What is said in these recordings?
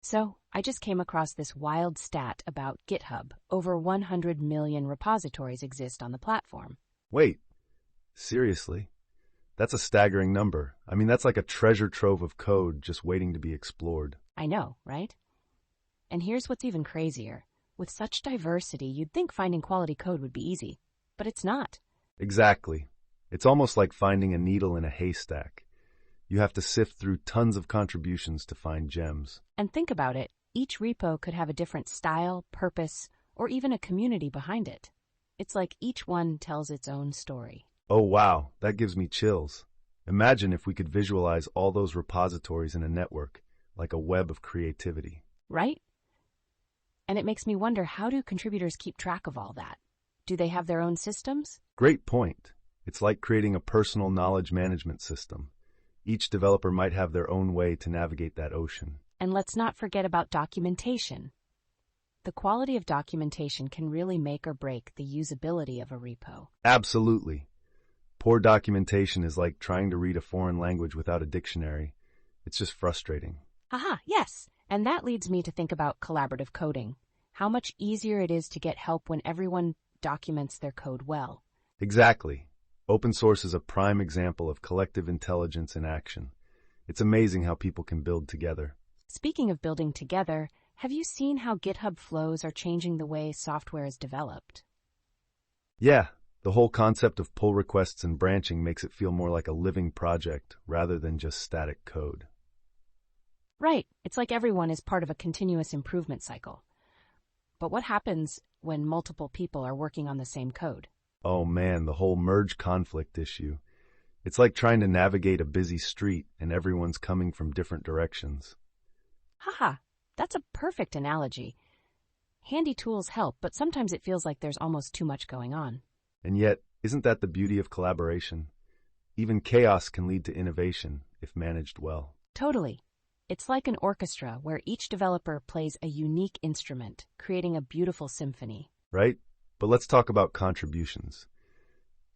So, I just came across this wild stat about GitHub. Over 100 million repositories exist on the platform. Wait, seriously? That's a staggering number. I mean, that's like a treasure trove of code just waiting to be explored. I know, right? And here's what's even crazier. With such diversity, you'd think finding quality code would be easy, but it's not. Exactly. It's almost like finding a needle in a haystack. You have to sift through tons of contributions to find gems. And think about it, each repo could have a different style, purpose, or even a community behind it. It's like each one tells its own story. Oh wow, that gives me chills. Imagine if we could visualize all those repositories in a network, like a web of creativity. Right? And it makes me wonder, how do contributors keep track of all that? Do they have their own systems? Great point. It's like creating a personal knowledge management system. Each developer might have their own way to navigate that ocean. And let's not forget about documentation. The quality of documentation can really make or break the usability of a repo. Absolutely. Poor documentation is like trying to read a foreign language without a dictionary. It's just frustrating. Aha, yes. And that leads me to think about collaborative coding. How much easier it is to get help when everyone documents their code well. Exactly. Open source is a prime example of collective intelligence in action. It's amazing how people can build together. Speaking of building together, have you seen how GitHub flows are changing the way software is developed? Yeah, the whole concept of pull requests and branching makes it feel more like a living project rather than just static code. Right. It's like everyone is part of a continuous improvement cycle. But what happens when multiple people are working on the same code? Oh man, the whole merge conflict issue. It's like trying to navigate a busy street and everyone's coming from different directions. Haha, that's a perfect analogy. Handy tools help, but sometimes it feels like there's almost too much going on. And yet, isn't that the beauty of collaboration? Even chaos can lead to innovation if managed well. Totally. It's like an orchestra where each developer plays a unique instrument, creating a beautiful symphony. Right? But let's talk about contributions.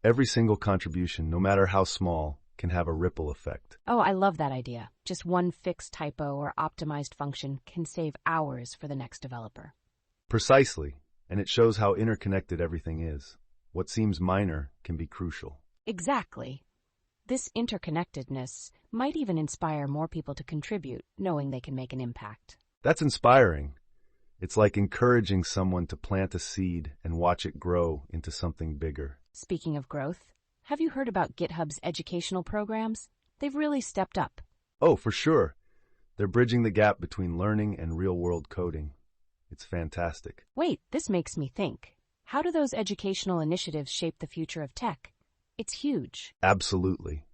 Every single contribution, no matter how small, can have a ripple effect. Oh, I love that idea. Just one fixed typo or optimized function can save hours for the next developer. Precisely, and it shows how interconnected everything is. What seems minor can be crucial. Exactly. This interconnectedness might even inspire more people to contribute, knowing they can make an impact. That's inspiring. It's like encouraging someone to plant a seed and watch it grow into something bigger. Speaking of growth, have you heard about GitHub's educational programs? They've really stepped up. Oh, for sure. They're bridging the gap between learning and real-world coding. It's fantastic. Wait, this makes me think. How do those educational initiatives shape the future of tech? It's huge. Absolutely.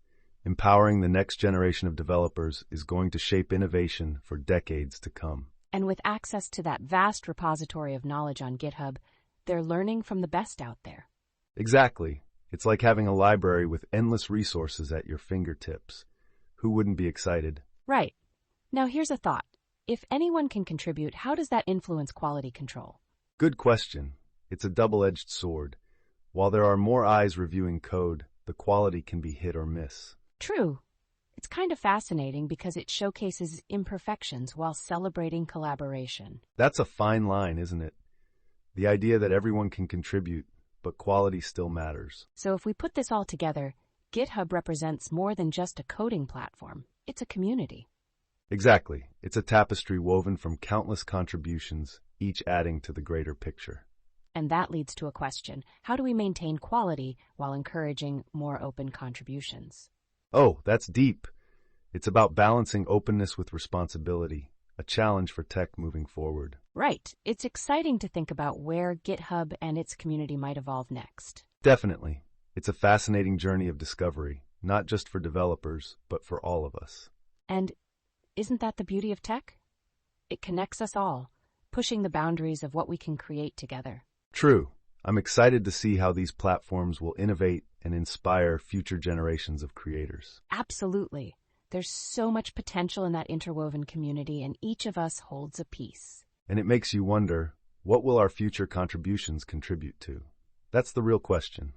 Empowering the next generation of developers is going to shape innovation for decades to come. And with access to that vast repository of knowledge on GitHub, they're learning from the best out there. Exactly. It's like having a library with endless resources at your fingertips. Who wouldn't be excited? Right. Now here's a thought. If anyone can contribute, how does that influence quality control? Good question. It's a double-edged sword. While there are more eyes reviewing code, the quality can be hit or miss. True. It's kind of fascinating because it showcases imperfections while celebrating collaboration. That's a fine line, isn't it? The idea that everyone can contribute, but quality still matters. So if we put this all together, GitHub represents more than just a coding platform. It's a community. Exactly. It's a tapestry woven from countless contributions, each adding to the greater picture. And that leads to a question. How do we maintain quality while encouraging more open contributions? Oh, that's deep. It's about balancing openness with responsibility, a challenge for tech moving forward. Right. It's exciting to think about where GitHub and its community might evolve next. Definitely. It's a fascinating journey of discovery, not just for developers, but for all of us. And isn't that the beauty of tech? It connects us all, pushing the boundaries of what we can create together. True. I'm excited to see how these platforms will innovate and inspire future generations of creators. Absolutely. There's so much potential in that interwoven community, and each of us holds a piece. And it makes you wonder, what will our future contributions contribute to? That's the real question.